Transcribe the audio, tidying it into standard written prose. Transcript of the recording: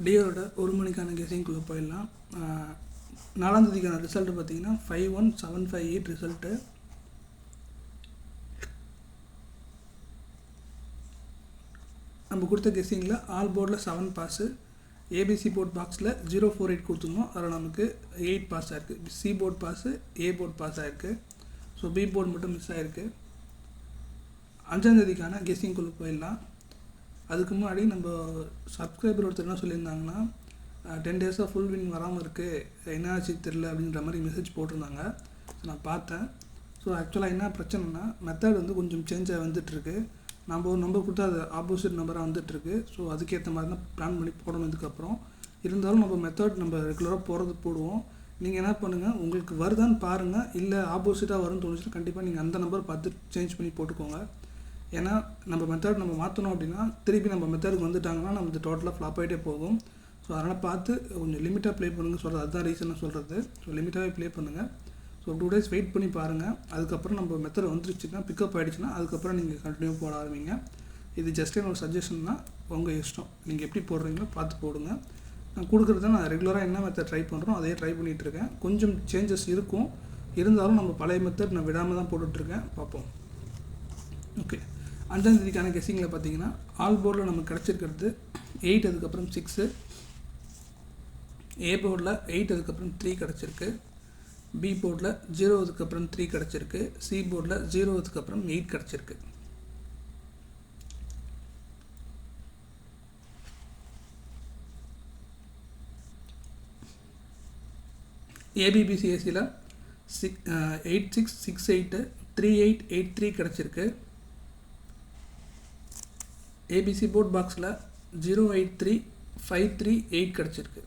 டியோட 1 மணிக்கான கெஸிங்குள்ளே போயிடலாம். 4ஆம் தேதிக்கான ரிசல்ட்டு பார்த்தீங்கன்னா 51758 ரிசல்ட்டு. நம்ம கொடுத்த கெஸிங்கில் ஆல் போர்டில் 7 பாஸு, ஏபிசி போர்ட் பாக்ஸில் 048 கொடுத்துருந்தோம். அதில் நமக்கு 8 பாஸ் ஆகிருக்கு. சி போர்ட் பாஸு, ஏ போர்ட் பாஸ் ஆகிருக்கு. ஸோ பி போர்ட் மட்டும் மிஸ் ஆகிருக்கு. 5ஆம் தேதிக்கான கெஸிங்குள்ளே போயிடலாம். அதுக்கு முன்னாடி நம்ம சப்ஸ்கிரைபர் ஒருத்தர் என்ன சொல்லியிருந்தாங்கன்னா 10 டேஸாக ஃபுல் வின் வராமல் இருக்குது, என்ன ஆச்சு தெரில அப்படின்ற மாதிரி மெசேஜ் போட்டிருந்தாங்க. ஸோ நான் பார்த்தேன். ஸோ ஆக்சுவலாக என்ன பிரச்சனைனா மெத்தட் வந்து கொஞ்சம் சேஞ்சாக வந்துட்டுருக்கு. நம்ம ஒரு நம்பர் கொடுத்தா அது ஆப்போசிட் நம்பராக வந்துட்டுருக்கு. ஸோ அதுக்கேற்ற மாதிரி தான் பிளான் பண்ணி போடணும். இதுக்கப்புறம் இருந்தாலும் நம்ம மெத்தட் நம்ம ரெகுலராக போடுவோம். நீங்கள் என்ன பண்ணுங்கள், உங்களுக்கு வருதான்னு பாருங்கள். இல்லை ஆப்போசிட்டாக வரும்னு தோணுச்சுன்னா கண்டிப்பாக நீங்கள் அந்த நம்பர் பார்த்து சேஞ்ச் பண்ணி போட்டுக்கோங்க. ஏன்னா நம்ம மெத்தட் நம்ம மாற்றணும் அப்படின்னா திருப்பி நம்ம மெத்தடுக்கு வந்துட்டாங்கன்னா நம்ம டோட்டலாக ஃப்ளாப் ஆகிட்டே போகும். ஸோ அதனால் பார்த்து கொஞ்சம் லிமிட்டாக ப்ளே பண்ணுங்கள் சொல்கிறது. அதுதான் ரீசனாக சொல்கிறது. ஸோ லிமிட்டாகவே ப்ளே பண்ணுங்கள். ஸோ 2 days வெயிட் பண்ணி பாருங்கள். அதுக்கப்புறம் நம்ம மெத்தட் வந்துருச்சுன்னா பிக்கப் ஆகிடுச்சுன்னா அதுக்கப்புறம் நீங்கள் கண்டினியூ போட ஆரம்பிங்க. இது ஜஸ்ட் என்னோட சஜஷன் தான், உங்கள் இஷ்டம். நீங்கள் எப்படி போடுறீங்களோ பார்த்து போடுங்க. நான் கொடுக்குறத நான் ரெகுலராக என்ன மெத்தட் ட்ரை பண்ணுறோம் அதையே ட்ரை பண்ணிகிட்ருக்கேன். கொஞ்சம் சேஞ்சஸ் இருக்கும், இருந்தாலும் நம்ம பழைய மெத்தட் நான் விடாமல் தான் போட்டுட்ருக்கேன். பார்ப்போம். ஓகே, 5ஆம் தேதிக்கான கெஸிங்கில் பார்த்தீங்கன்னா ஆல் போர்டில் நமக்கு கிடச்சிருக்கிறது 8, அதுக்கப்புறம் 6, ஏ போர்டில் 8, அதுக்கப்புறம் 3 கிடச்சிருக்கு. பி போர்டில் 0, அதுக்கப்புறம் 3 கிடச்சிருக்கு. சி போர்டில் 0, அதுக்கப்புறம் 8 கிடச்சிருக்கு. ஏபிபிசிஎஸ்சியில் 8668 3883 கிடச்சிருக்கு. ஏபிசி போர்ட் பாக்ஸில் 083538 கிடச்சிருக்கு.